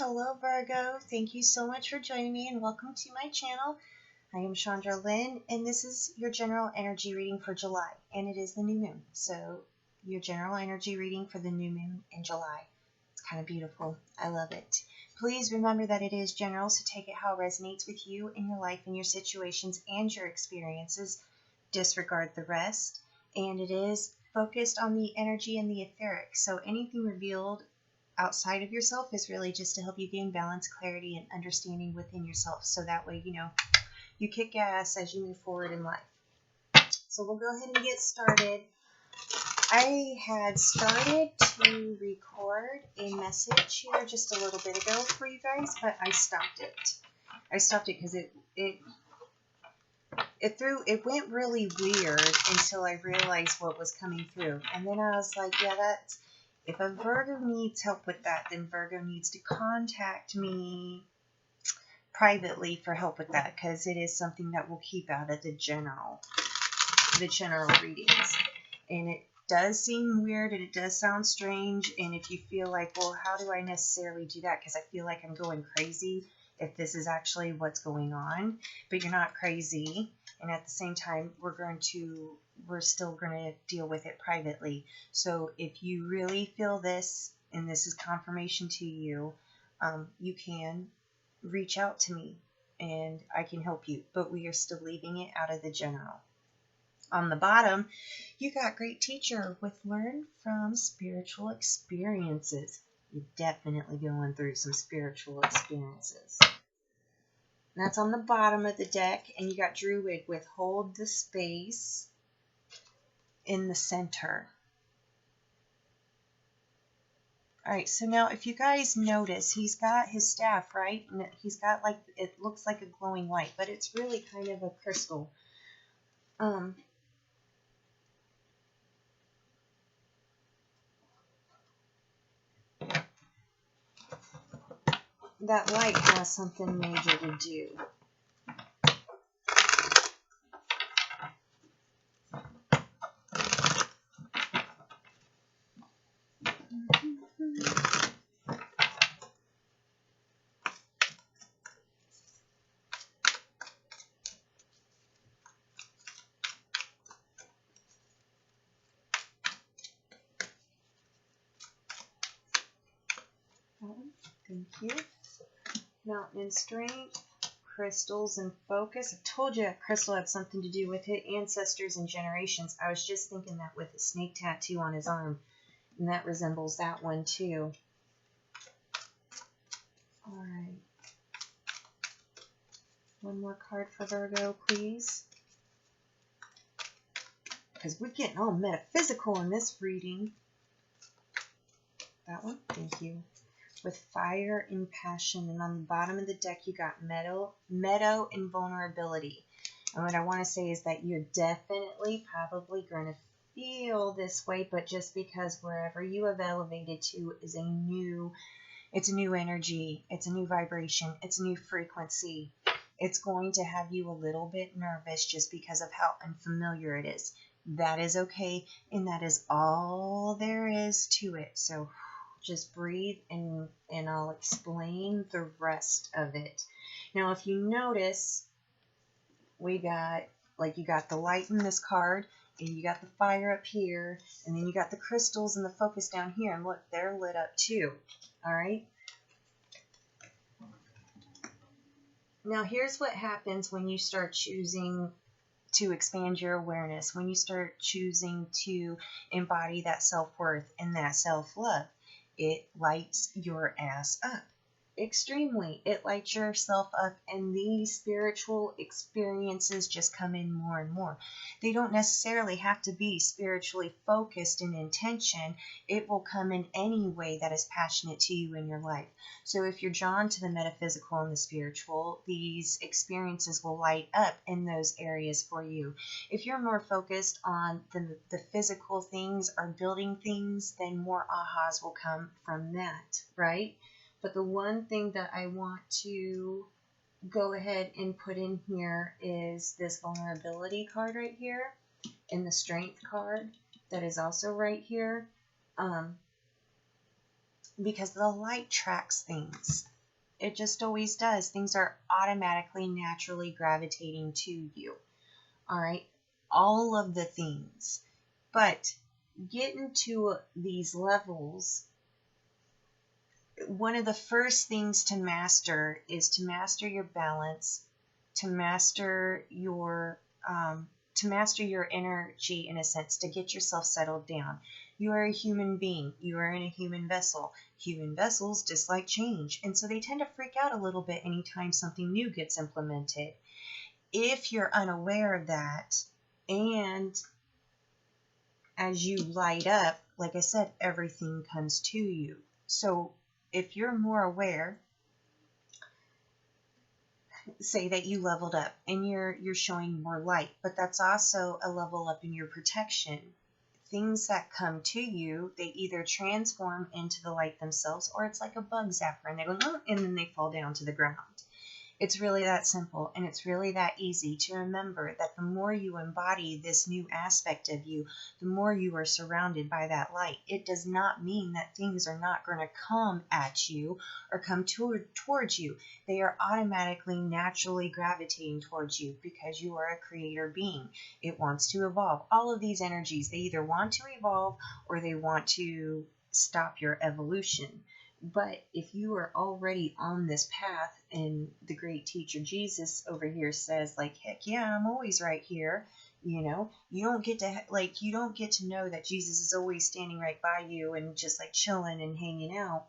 Hello Virgo, thank you so much for joining me and welcome to my channel. I am Shandra Lynn and this is your general energy reading for July, and it is the new moon. So your general energy reading for the new moon in July. It's kind of beautiful. I love it. Please remember that it is general, so take it how it resonates with you in your life and your situations and your experiences. Disregard the rest. And it is focused on the energy and the etheric. So anything revealed outside of yourself is really just to help you gain balance, clarity, and understanding within yourself. So that way, you kick ass as you move forward in life. So we'll go ahead and get started. I had started to record a message here just a little bit ago for you guys, but I stopped it. I stopped it because it went really weird until I realized what was coming through. And then I was like, yeah, if a Virgo needs help with that, then Virgo needs to contact me privately for help with that, because it is something that we'll keep out of the general readings. And it does seem weird and it does sound strange. And if you feel like, well, how do I necessarily do that? Because I feel like I'm going crazy if this is actually what's going on, but you're not crazy. And at the same time, we're still going to deal with it privately. So if you really feel this, and this is confirmation to you, you can reach out to me and I can help you, but we are still leaving it out of the general. On the bottom, you got great teacher with learn from spiritual experiences. You're definitely going through some spiritual experiences. And that's on the bottom of the deck. And you got Druid with hold the space in the center. Alright, so now if you guys notice, he's got his staff, right? And he's got it looks like a glowing white, but it's really kind of a crystal. That light has something major to do. Thank you. Mountain and strength, crystals and focus. I told you crystal had something to do with it. Ancestors and generations. I was just thinking that with a snake tattoo on his arm, and that resembles that one too. All right. One more card for Virgo, please. Because we're getting all metaphysical in this reading. That one, thank you. With fire and passion, and on the bottom of the deck you got meadow and vulnerability. And what I want to say is that you're definitely probably going to feel this way, but just because wherever you have elevated to is it's a new energy, it's a new vibration, it's a new frequency. It's going to have you a little bit nervous just because of how unfamiliar it is. That is okay, and that is all there is to it. So just breathe, and I'll explain the rest of it. Now, if you notice, we got, you got the light in this card, and you got the fire up here, and then you got the crystals and the focus down here, and look, they're lit up too. All right? Now, here's what happens when you start choosing to expand your awareness, when you start choosing to embody that self-worth and that self-love. It lights your ass up. Extremely. It lights yourself up, and these spiritual experiences just come in more and more. They don't necessarily have to be spiritually focused in intention. It will come in any way that is passionate to you in your life. So if you're drawn to the metaphysical and the spiritual, these experiences will light up in those areas for you. If you're more focused on the physical things or building things, then more ahas will come from that, right? But the one thing that I want to go ahead and put in here is this vulnerability card right here, and the strength card that is also right here, because the light tracks things. It just always does. Things are automatically, naturally gravitating to you. All right? All of the things. But getting to these levels, one of the first things to master is to master your balance, to master your energy, in a sense, to get yourself settled down. You are a human being. You are in a human vessel. Human vessels dislike change, and so they tend to freak out a little bit anytime something new gets implemented. If you're unaware of that, and as you light up, like I said, everything comes to you. So if you're more aware, say that you leveled up and you're showing more light, but that's also a level up in your protection. Things that come to you, they either transform into the light themselves, or it's like a bug zapper and they go, oh, and then they fall down to the ground. It's really that simple, and it's really that easy to remember that the more you embody this new aspect of you, the more you are surrounded by that light. It does not mean that things are not going to come at you or come towards you. They are automatically, naturally gravitating towards you because you are a creator being. It wants to evolve. All of these energies, they either want to evolve or they want to stop your evolution. But if you are already on this path, and the great teacher Jesus over here says, like, heck yeah, I'm always right here. You know, you don't get to know that Jesus is always standing right by you and just like chilling and hanging out.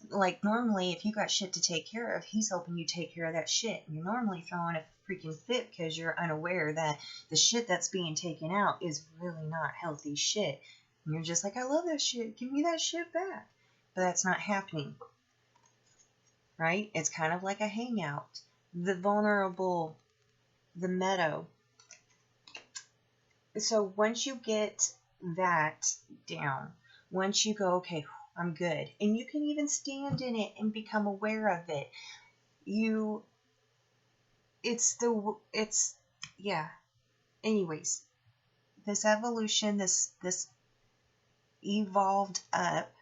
Like normally, if you got shit to take care of, he's helping you take care of that shit. And you're normally throwing a freaking fit because you're unaware that the shit that's being taken out is really not healthy shit. And you're just like, I love that shit. Give me that shit back. But that's not happening, right? It's kind of like a hangout. The vulnerable, the meadow. So once you get that down, once you go, okay, I'm good, and you can even stand in it and become aware of it. Anyways, this evolution, this evolved up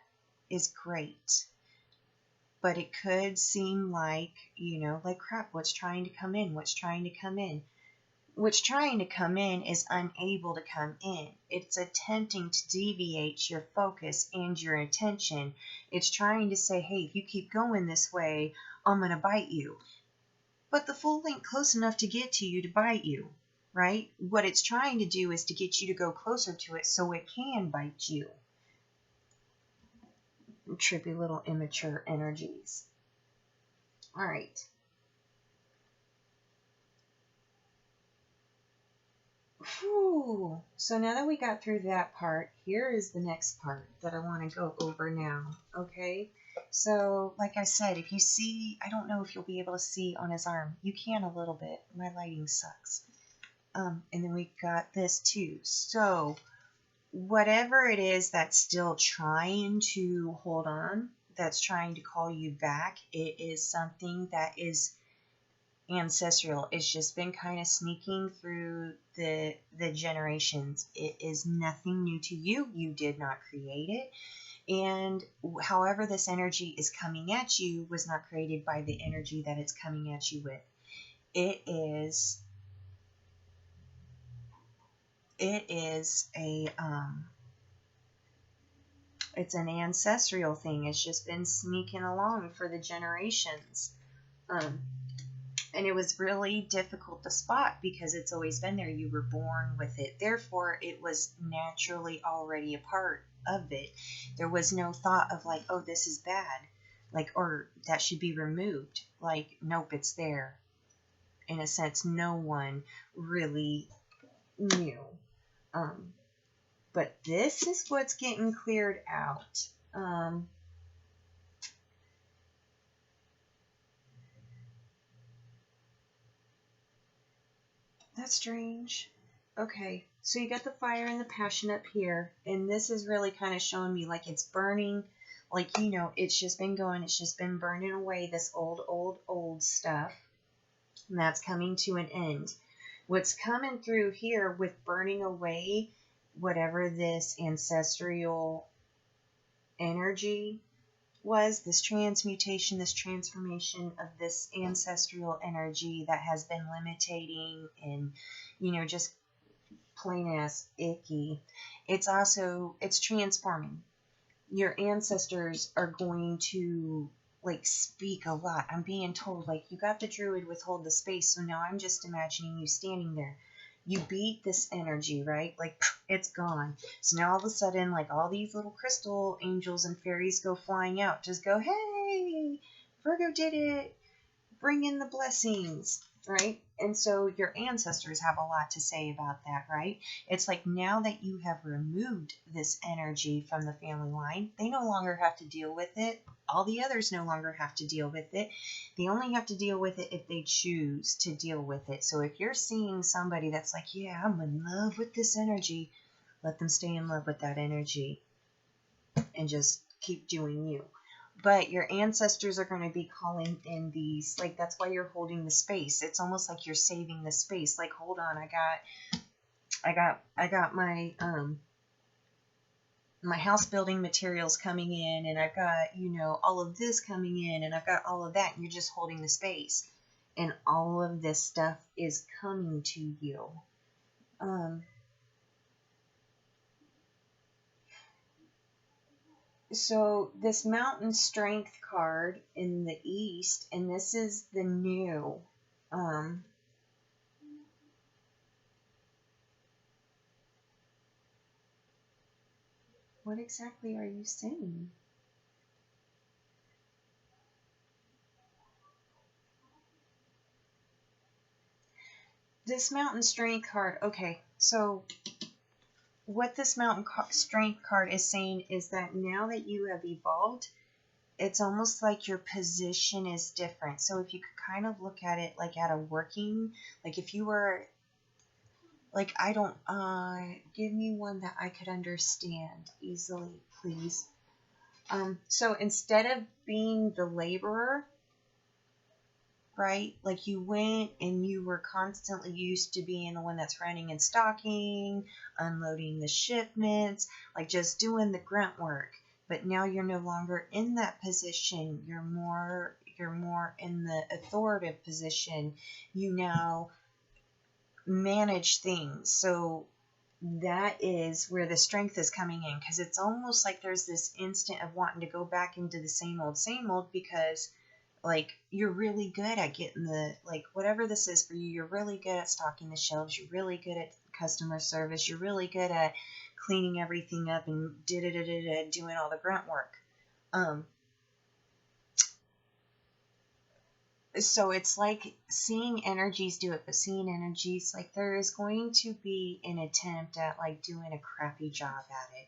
is great, but it could seem like, like crap, what's trying to come in? What's trying to come in? What's trying to come in is unable to come in. It's attempting to deviate your focus and your attention. It's trying to say, hey, if you keep going this way, I'm going to bite you. But the fool ain't close enough to get to you to bite you, right? What it's trying to do is to get you to go closer to it so it can bite you. Trippy little immature energies. All right. Whew. So now that we got through that part, here is the next part that I want to go over now. Okay. So like I said, if you see, I don't know if you'll be able to see on his arm. You can a little bit. My lighting sucks. And then we got this too. So whatever it is that's still trying to hold on, that's trying to call you back, it is something that is ancestral. It's just been kind of sneaking through the generations. It is nothing new to you. You did not create it. And however this energy is coming at you was not created by the energy that it's coming at you with. It is it's an ancestral thing. It's just been sneaking along for the generations. And it was really difficult to spot because it's always been there. You were born with it. Therefore, it was naturally already a part of it. There was no thought of like, oh, this is bad. Like, or that should be removed. Like, nope, it's there. In a sense, no one really knew. But this is what's getting cleared out. That's strange. Okay, so you got the fire and the passion up here, and this is really kind of showing me like it's burning, like, it's just been going, it's just been burning away this old stuff, and that's coming to an end. What's coming through here with burning away whatever this ancestral energy was, this transmutation, this transformation of this ancestral energy that has been limiting and, just plain ass icky. It's transforming. Your ancestors are going to like speak a lot. I'm being told, like, you got the druid withhold the space, so now I'm just imagining you standing there. You beat this energy, right? Like, it's gone. So now all of a sudden, like, all these little crystal angels and fairies go flying out. Just go, hey, Virgo did it. Bring in the blessings, right? And so your ancestors have a lot to say about that, right? It's like now that you have removed this energy from the family line, they no longer have to deal with it. All the others no longer have to deal with it. They only have to deal with it if they choose to deal with it. So if you're seeing somebody that's like, yeah, I'm in love with this energy, let them stay in love with that energy and just keep doing you. But your ancestors are going to be calling in these, like, that's why you're holding the space. It's almost like you're saving the space. Like, hold on, I got my house building materials coming in, and I've got, all of this coming in, and I've got all of that, and you're just holding the space. And all of this stuff is coming to you. So this mountain strength card in the east, and this is the new, what exactly are you saying? This mountain strength card, okay, so what this mountain strength card is saying is that now that you have evolved, it's almost like your position is different. So if you could kind of look at it like at a working, like if you were, like, I don't, give me one that I could understand easily, please. So instead of being the laborer, right? Like you went and you were constantly used to being the one that's running and stocking, unloading the shipments, like just doing the grunt work. But now you're no longer in that position. You're more in the authoritative position. You now manage things. So that is where the strength is coming in, because it's almost like there's this instant of wanting to go back into the same old because like you're really good at getting the, like, whatever this is for you, you're really good at stocking the shelves, you're really good at customer service, you're really good at cleaning everything up and doing all the grunt work. So it's like seeing energies do it, but seeing energies, like, there is going to be an attempt at like doing a crappy job at it.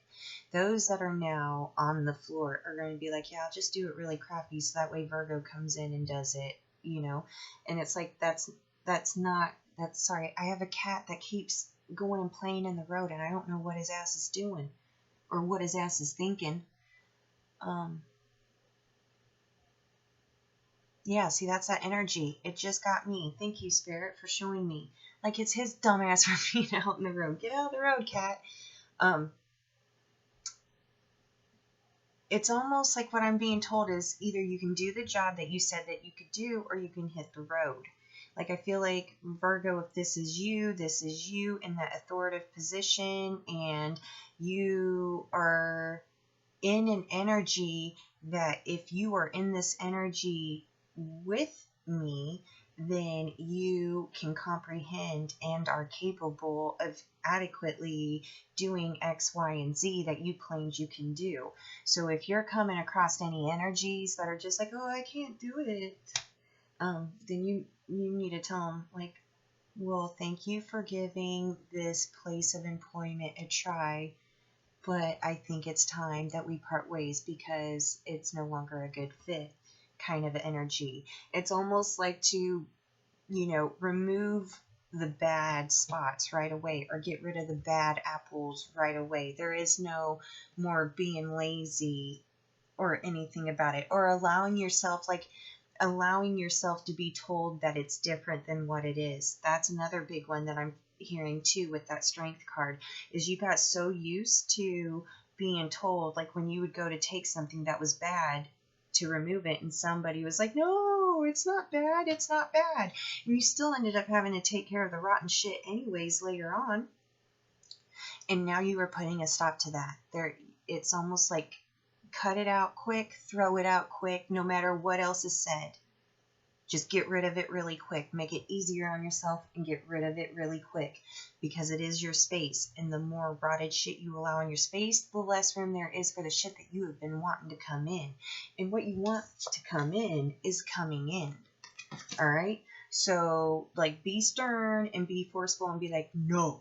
Those that are now on the floor are going to be like, yeah, I'll just do it really crappy so that way Virgo comes in and does it, and it's like that's sorry, I have a cat that keeps going and playing in the road, and I don't know what his ass is doing or what his ass is thinking. Yeah, see, that's that energy. It just got me. Thank you, Spirit, for showing me. Like, it's his dumbass for being out in the road. Get out of the road, cat. It's almost like what I'm being told is either you can do the job that you said that you could do, or you can hit the road. Like, I feel like, Virgo, if this is you in that authoritative position, and you are in an energy that if you are in this energy with me, then you can comprehend and are capable of adequately doing X, Y, and Z that you claimed you can do. So if you're coming across any energies that are just like, oh, I can't do it, then you need to tell them, like, well, thank you for giving this place of employment a try, but I think it's time that we part ways because it's no longer a good fit kind of energy. It's almost like to, remove the bad spots right away or get rid of the bad apples right away. There is no more being lazy or anything about it, or allowing yourself to be told that it's different than what it is. That's another big one that I'm hearing too with that strength card, is you got so used to being told, like when you would go to take something that was bad, to remove it, and somebody was like, no, it's not bad, it's not bad. And you still ended up having to take care of the rotten shit anyways later on. And now you are putting a stop to that. It's almost like cut it out quick, throw it out quick, no matter what else is said. Just get rid of it really quick. Make it easier on yourself and get rid of it really quick, because it is your space. And the more rotted shit you allow in your space, the less room there is for the shit that you have been wanting to come in. And what you want to come in is coming in. All right? So, like, be stern and be forceful and be like, no.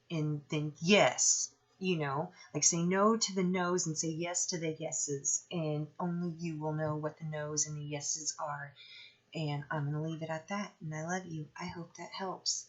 And then yes. You know, like, say no to the no's and say yes to the yeses. And only you will know what the no's and the yeses are. And I'm going to leave it at that. And I love you. I hope that helps.